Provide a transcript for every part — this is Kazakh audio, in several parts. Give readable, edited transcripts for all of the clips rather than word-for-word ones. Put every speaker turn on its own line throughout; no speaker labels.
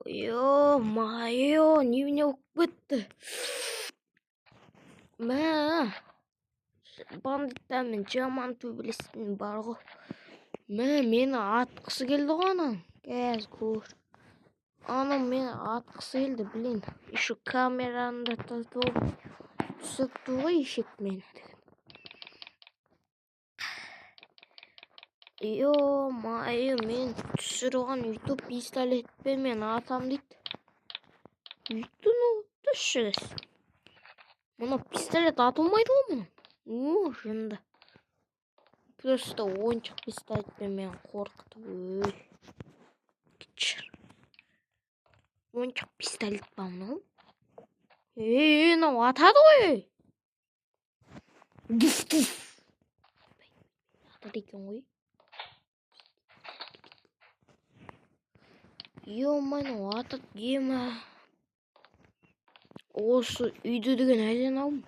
Ё-моё, не битти. Мә. Бандиттармен жаман төбелестің барғы. Мә, мені атқысы келді ғой анан. Кәз көр. Анан мені атқысы келді, блин. Еще камераны да татып түсіпті ғой ешек мені. Ё-моё, мен түсірген YouTube пистолетпен мен атам дейді. Үйтіні түсірес. Мұны пистолет атылмайды ғой мұны. Жынды. Просто ойыншық пистолетпен мен қорқытып. Кешір. Ойыншық пистолет ба мынау? Мынау атады ғой. Атады екен ғой. Ё-моё, атады ема. Осы үйді деген әлен ау.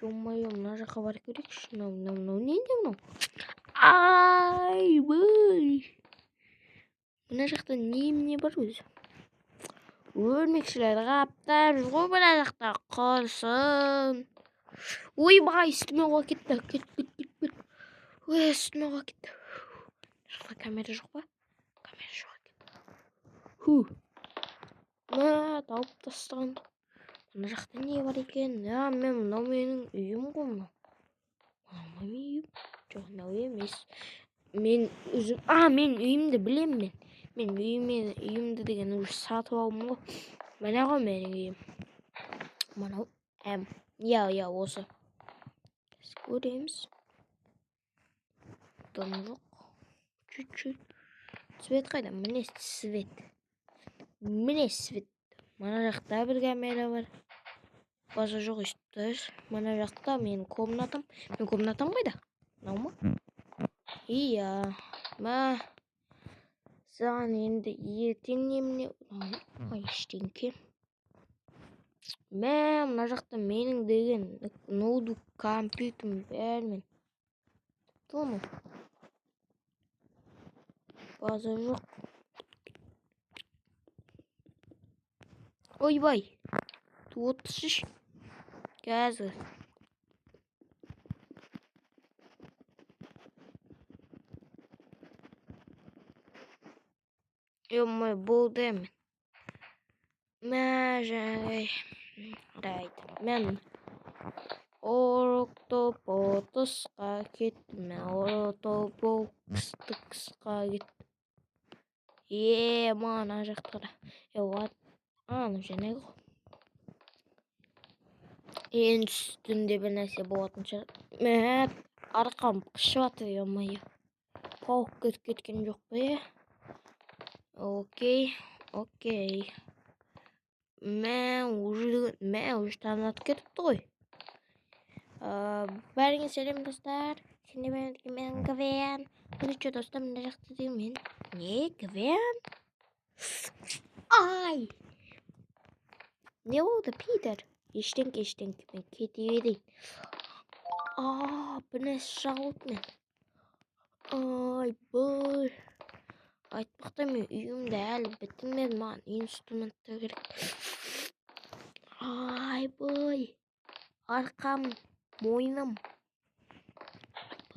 Ё-моё, мына жаққа барып көрейікші. Мынау не мынау? Ай, бой. Мына жақта не бар өзі? Өлмекшілер қаптап жүр ғой мына жақта. Құрсын. Ойбай, үстіме қуа кетті. Кет. Ой, үстіме қуа кетті. Жақта камера жоқ па? Камера жоқ екен. Мә, тауып тастаған. Мына жақта не бар екен? Мынау менің үйім ғой мынау. Мынау менің үйім. Жоқ, мынау емес. Мен үйімді білем мен. Мен үйімді деген уже сатып алдым ғой. Мына ғой менің үйім. Мынау Я, осы. Көреміз. Дым жоқ. Чуть-чуть. Свет қайда? Міне свет. Мына жақта бір камера бар. База жоқ іштір. Мына жақта менің комнатам. Менің комнатам қайда? Мынау ма? Ия. Мә. Саған енді ертең немене? Ештеңке. Мә, мына жақта менің деген ноутбук, компьютерім бәрімен. Тұмы? База жоқ. Ойбай. Туытсыш. Қазір. Ё-моё, болды мен. Мә, жай. Мен ортопотысқа кеттім. Ортопотысқа кеттім. Мана жақта да. Аны және ғой. Ең үстінде бір нәрсе болатын шығар. Мә, арқам қышып атыр, ё-моё. Пауық кеткен жоқ па, е? Окей. Мә, уже танатып кетіпті ғой. Бәріңе сәлем достар. Сенде мен Гвен. Күніші достар, мына жақта деген мен. Не, Гвен? Ай! Не болды, Питер? Ештеңке, мен кете берейін. Бір нәрсе жағылды мен. Ай, бой. Айтпақта мен үйімді әлі бітірмедім, маған инструменттер керек. Ай, бой. Арқам, мойным.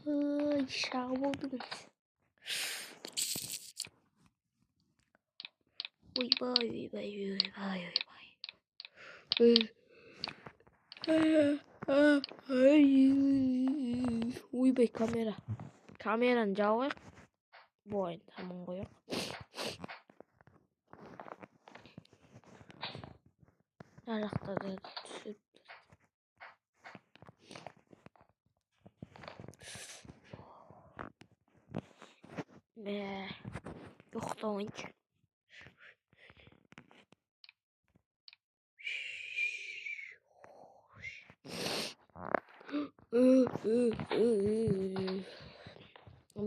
Бой, шабылдыңыз. Ойбай, камера. Камераны жауайық. Бойын тамын қойық. Жақта да түсіп. Жоқта ойыншы.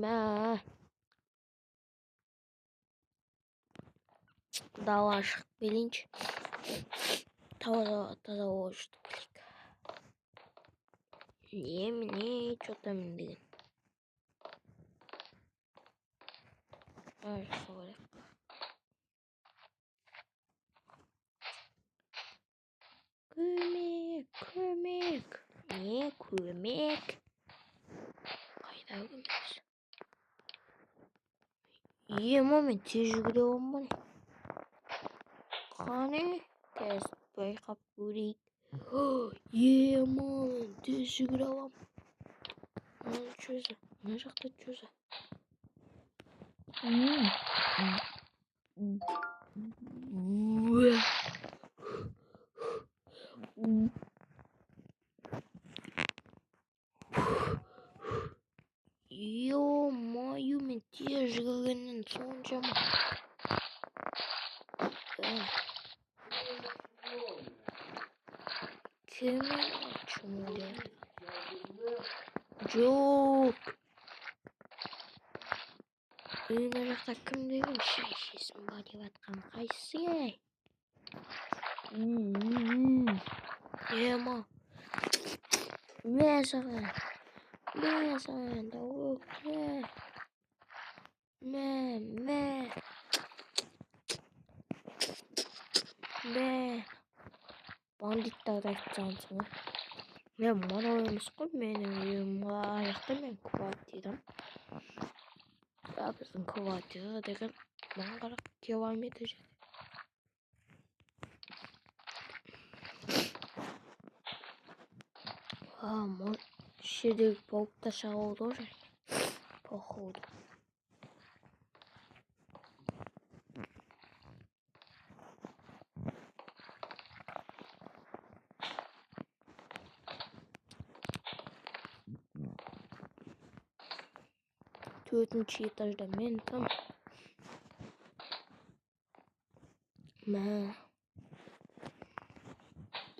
Мә. Дала шығып келейінші. Таза ойышты білейік. Не, что-то мен деген. көмек. Қайда көмек? Мен тез жүгіре аламын. Қане, тез байқап көрейік. Мен тез жүгіре аламын. Чөзі, мына жақта чөзі. Ё-моё, мен тез жүгіргеннен соншама. Кім чумулер? Жоқ. Мына жақта кім деген шай ішесің ба деп атқан қайсысы ей? Ема. Мен саған. Бандиттарды айтсаңсың. Мен мынау емес қой, менің үйім жақта мен квартирам. Біздің квартира деген 1000 километр жерде. Может, жердегі полкта шағылды ғой. Походу. Төртінші этажда мен там.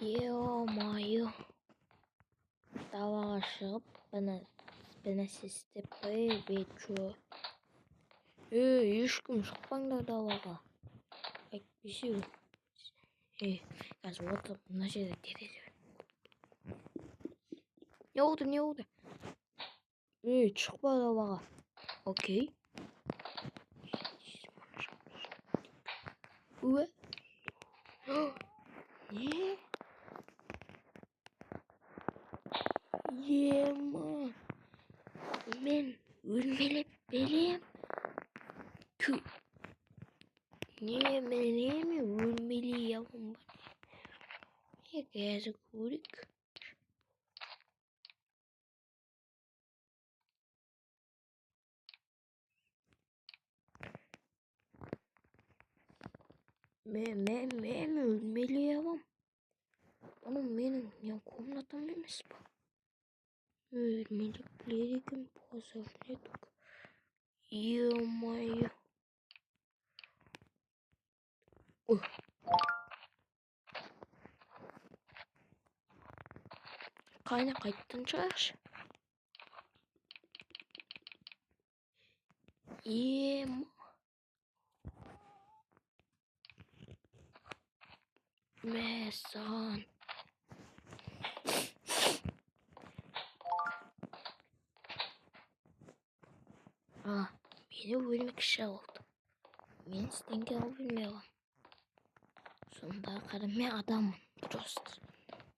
Ё-моё. Далаға шығып, бінәсе істеп бетші. Ешкім шықпаңдар далаға. Әйтпесе. Қазір отырып, мына жерде терезе. Не болды? Шықпа далаға. Окей. Не? Мен өлмелеп берем. Мен өлмелей алам ба? Қазір көрейік. Мен өлмелей алам. Оның менің комнатам емес па? Өлмелеп білер екен, позорный тук. Ё-моё. Қайттан шығаршы. Мәсан. Мені өлмекші болды. Мен істенген алып білмей қалам. Сонда қара, мен адаммын. Просто.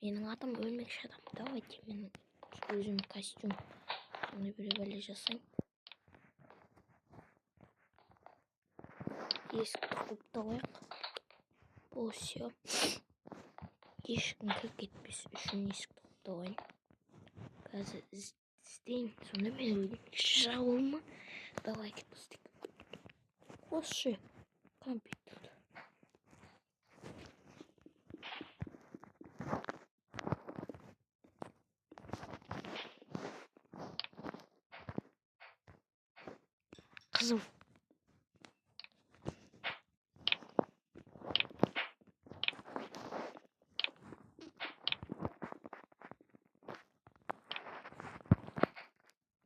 Менің адам өлмекші адам. Давайте менің өзім костюм. Соны бәле жасайын. Есікті құлыптап. Бұл все. Ешкім кіріп кетпес үшін есікті құлыптап. Қазір істейін. Сонда мен өлмекші жауылма. Давай кетпестік. Осы компьютер. Қызыл.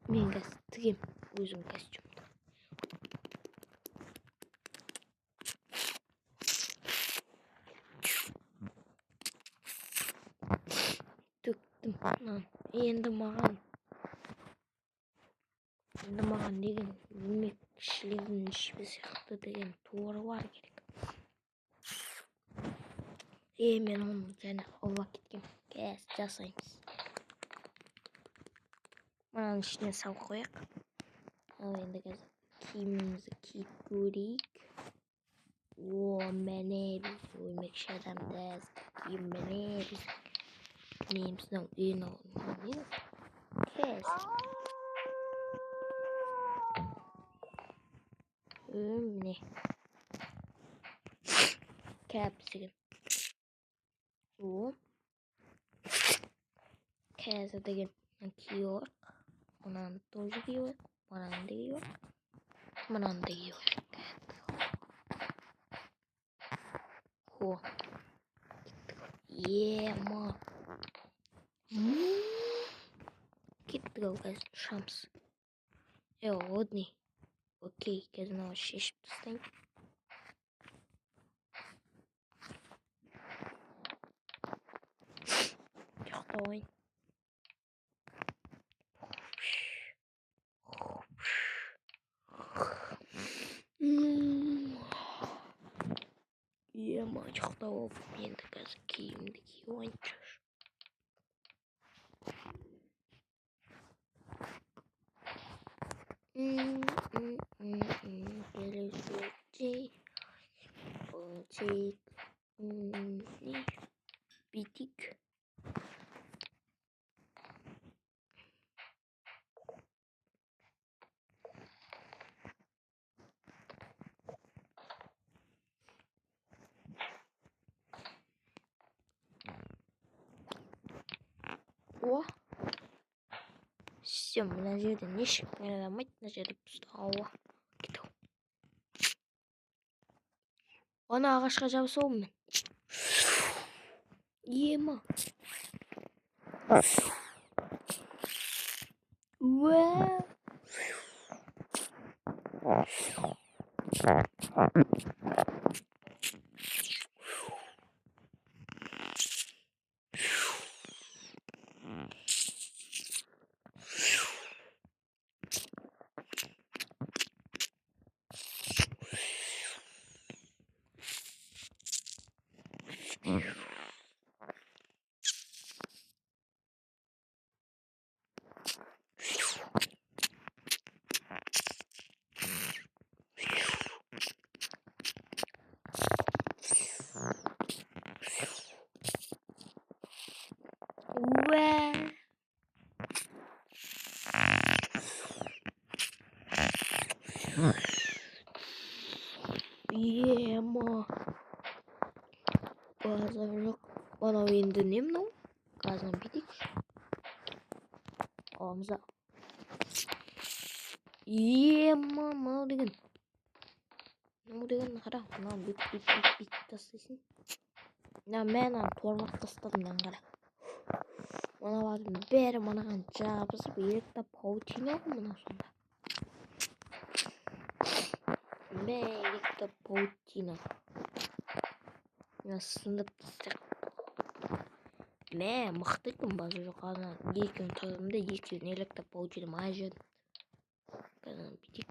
Мен қазір тігем өзім костюмды. Төктім. Енді маған деген өлмекшілігін ішпе сияқты деген туыры бар керек. Мен оны және алла кеткен. Кәс жасаймыз. Мынаның ішіне салып қояйық. Ал енді қазір киімімізді киіп көрейік. Міне біз өлмекші адамдыз. Міне біз неміздің үйін алуын. Кез. Міне. Кәпсігін. Қазір деген киyor. Мынаны тоже киyor. Мынаны да киyor. Мынаны да киyor. Ема. Кеттік ау қазір ұшамыз. Одни. Окей, қазір мынау шешіп тастайын. Жоқтауын. Ема, жоқтау. Енді қазір киімді киіп ойыншы. Битик. Все, мына жерде нешік ойламайды, мына жерде ауа. Ана ағашқа жабысуым мен. Ема. Ема. Қазір жоқ. Анау енді не мынау? Қазір битик. Аламызда. Ема, мынау деген. Мынау деген қара. Мынау бит тастайсың. Мен торлап тастадым қара. Мыналардың бәрі мынаған жабысып, елікті паутина ғой мына сонда. Елікті паутина. Мен сындып тастайық. Мықты кім базы жоқ. Екеуін тұрдымда, екеуін елікті паутина ма жедім. Қазір битик.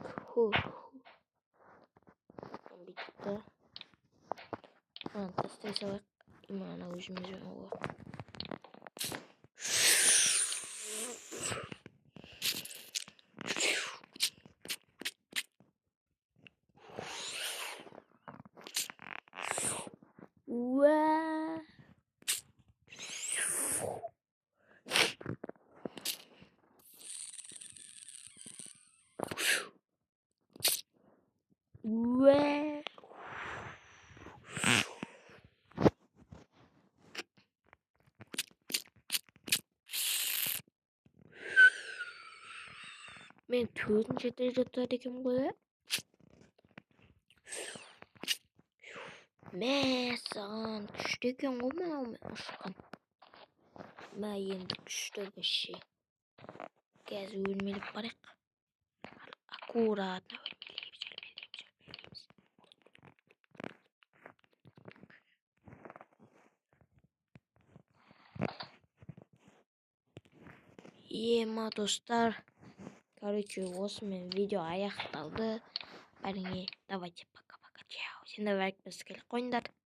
Битикті. Тастай салайық. Имана өзіміз жөн оға. Мен төртінші этажда екенмін ғой. Саған күшті екен ғой мынау ұшқан. Енді күшті біші. Қазір өлмелеп барайық. Аккуратно өлмелейміз. Ема достар. Короче, осымен видео аяқталды. Бәріңе давайте пока-пока. Чао. Сендер лайк басып келіп қойыңдар.